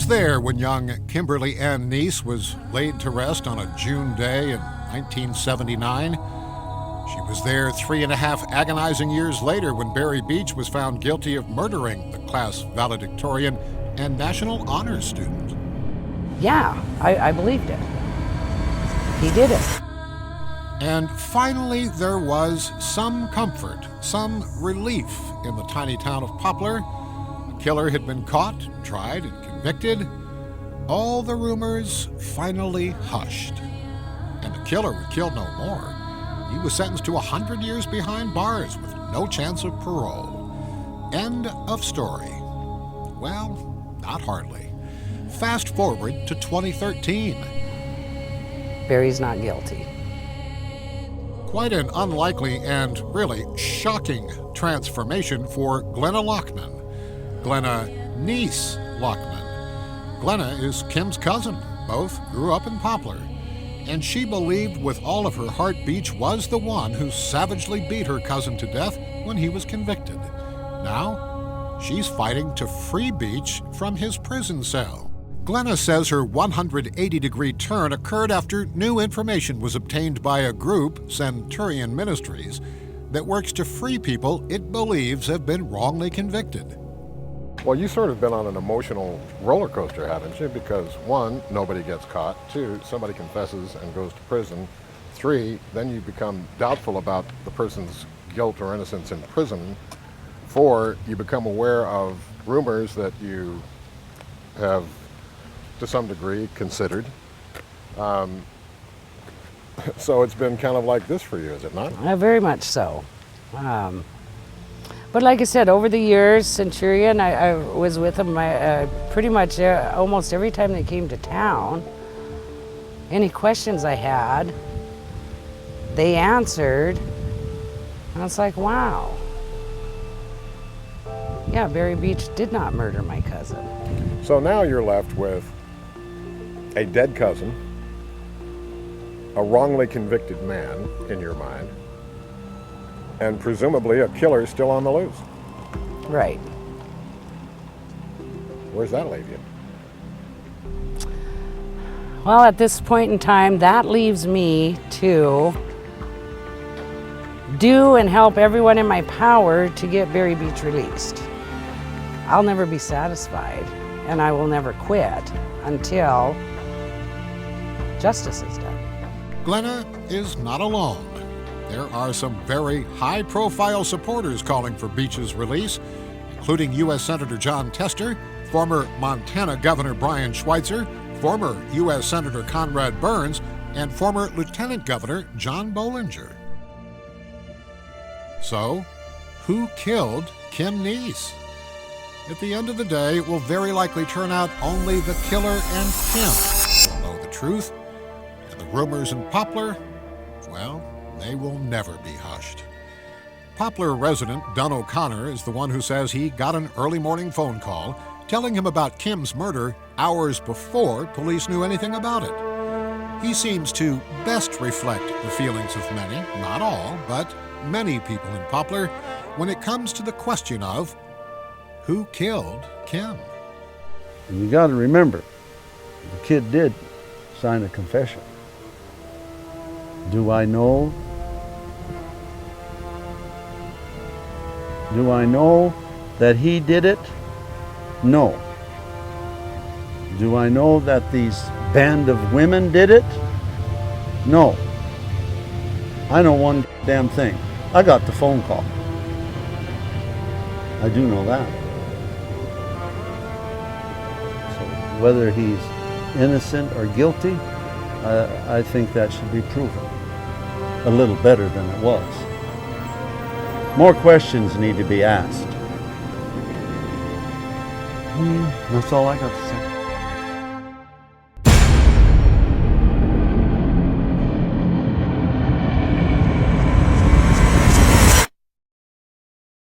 there when young Kimberly Ann Nees was laid to rest on a June day in 1979. She was there 3.5 agonizing years later when Barry Beach was found guilty of murdering the class valedictorian and National Honors student. Yeah, I believed it. He did it. And finally, there was some comfort, some relief in the tiny town of Poplar. The killer had been caught, tried, and convicted. All the rumors finally hushed. And the killer would kill no more. He was sentenced to 100 years behind bars with no chance of parole. End of story. Well, not hardly. Fast forward to 2013. Barry's not guilty. Quite an unlikely and really shocking transformation for Glenna Lockman. Glenna Nees Lockman. Glenna is Kim's cousin. Both grew up in Poplar. And she believed with all of her heart Beach was the one who savagely beat her cousin to death when he was convicted. Now, she's fighting to free Beach from his prison cell. Glenna says her 180-degree turn occurred after new information was obtained by a group, Centurion Ministries, that works to free people it believes have been wrongly convicted. Well, you've sort of been on an emotional roller coaster, haven't you? Because one, nobody gets caught. Two, somebody confesses and goes to prison. Three, then you become doubtful about the person's guilt or innocence in prison. Four, you become aware of rumors that you have, to some degree, considered. So it's been kind of like this for you, is it not? Very much so. But like I said, over the years, Centurion, I was with them pretty much almost every time they came to town. Any questions I had, they answered. And it's like, wow. Yeah, Barry Beach did not murder my cousin. So now you're left with a dead cousin, a wrongly convicted man in your mind, and presumably a killer still on the loose. Right. Where's that leave you? Well, at this point in time, that leaves me to do and help everyone in my power to get Barry Beach released. I'll never be satisfied, and I will never quit until justice is done. Glenna is not alone. There are some very high-profile supporters calling for Beach's release, including U.S. Senator John Tester, former Montana Governor Brian Schweitzer, former U.S. Senator Conrad Burns, and former Lieutenant Governor John Bollinger. So, who killed Kim Nees? At the end of the day, it will very likely turn out only the killer and Kim will know the truth, and the rumors in Poplar, well, they will never be hushed. Poplar resident Dunn O'Connor is the one who says he got an early morning phone call telling him about Kim's murder hours before police knew anything about it. He seems to best reflect the feelings of many, not all, but many people in Poplar when it comes to the question of who killed Kim. And you got to remember, the kid did sign a confession. Do I know that he did it? No. Do I know that these band of women did it? No. I know one damn thing. I got the phone call. I do know that. So whether he's innocent or guilty, I think that should be proven a little better than it was. More questions need to be asked. That's all I got to say.